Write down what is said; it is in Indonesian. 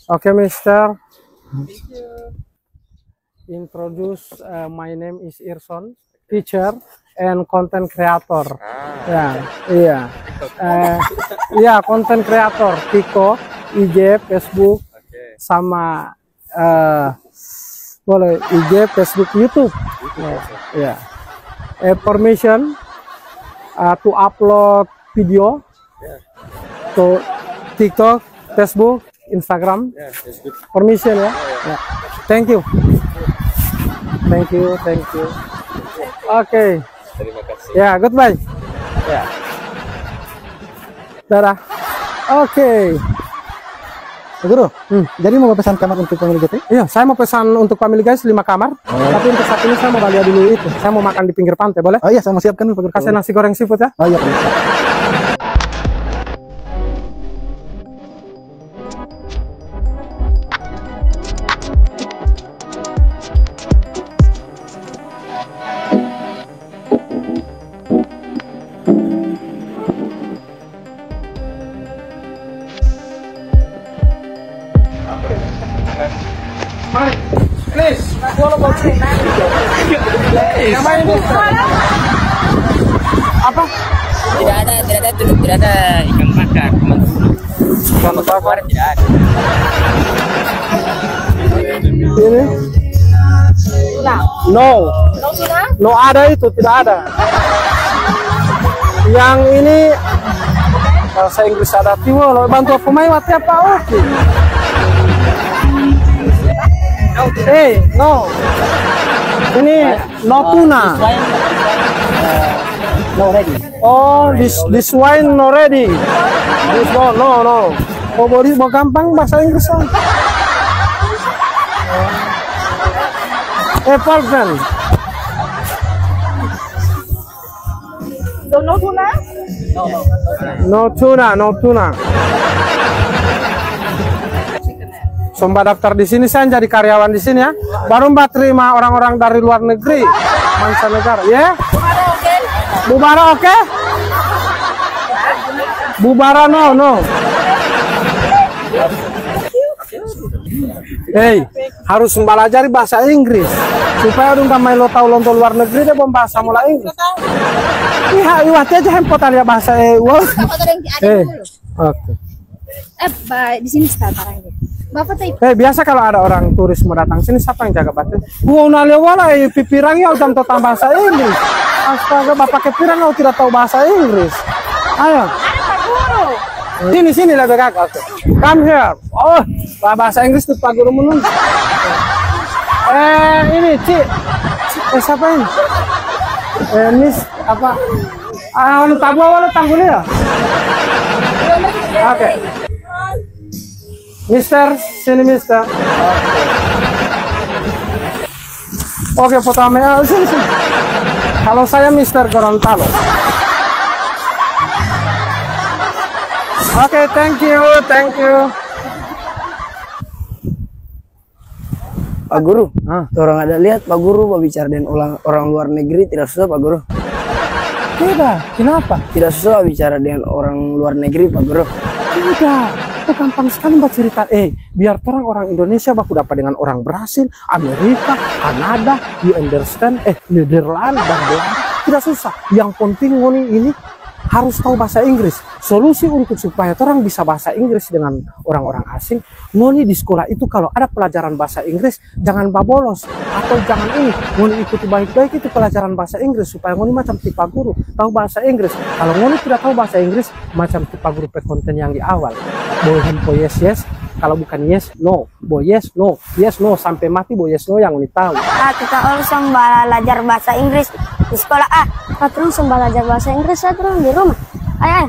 Okay, Mister. Introduce. My name is Irson, teacher and content creator. Content creator. Tiko, IG, Facebook, sama boleh IG, Facebook, YouTube. Permission to upload video to TikTok, Facebook, Instagram. Permission ya. Thank you. Oke. Terima kasih. Ya, goodbye. Ya. Dadah. Oke. Guru, jadi mau pesan kamar untuk family guys? Iya, saya mau pesan untuk family guys 5 kamar. Tapi untuk saat ini saya mau balik dulu itu. Saya mau makan di pinggir pantai, boleh? Oh iya, saya mau siapkan dulu. Kasih nasi goreng seafood ya. Oh iya. Mari, please. Follow me. Apa? Tidak ada ikan bakar. Ikan bakar tidak ada. Ini? No ada itu, tidak ada. Yang ini bahasa Inggris ada tiwo, bantu pemain mati apa? Oke. No. Ini no tuna. No ready. Oh, this wine no ready. This no. Oh, body mau gampang bahasa Inggris. Apple pen. No tuna? No tuna. Mbak daftar di sini, saya jadi karyawan di sini ya. Baru Mbak terima orang-orang dari luar negeri, mancanegara, ya? Bubara oke? Bubara no. Hey, harus belajar bahasa Inggris supaya udah main lo tahu lonto luar negeri deh bahasa mula Inggris. Iya, iwati aja handphone ya bahasa Oke. Di sini sekarang Bapak tadi. Biasa kalau ada orang turis mau datang sini, siapa yang jaga batin? Gua nalewala pipirang ya udah tahu bahasa Inggris. Astaga, bapak kepirang kau tidak tahu bahasa Inggris. Ayo. Sini lebih kakak. Come here. Oh, bahasa Inggris tuh Pak Guru menunggu. Ini Cik. Siapa ini? Miss apa? Tabu awal tanggul ya. Oke. Mister, sini Mister. Oke, pertama sini. Kalau saya Mister Gorontalo. Oke, thank you. Pak Guru, orang ada lihat Pak Guru berbicara dengan orang luar negeri tidak susah Pak Guru? Tidak, kenapa? Tidak susah bicara dengan orang luar negeri Pak Guru? Tidak, itu gampang sekali mbak cerita. Biar orang Indonesia baku dapat dengan orang Brasil, Amerika, Kanada, you understand? Nederland dan Belanda, tidak susah. Yang penting ini harus tahu bahasa Inggris. Solusi untuk supaya orang bisa bahasa Inggris dengan orang-orang asing, ngoni di sekolah itu kalau ada pelajaran bahasa Inggris jangan babolos atau jangan ngoni ikuti baik-baik itu pelajaran bahasa Inggris supaya ngoni macam tipe guru tahu bahasa Inggris. Kalau ngoni tidak tahu bahasa Inggris macam tipe guru konten yang di awal. Boy yes, kalau bukan yes no, boy yes no sampai mati boy yes no yang ngoni tahu. Kita harus belajar bahasa Inggris di sekolah. Terus belajar bahasa Inggris terus di rumah. Ayo.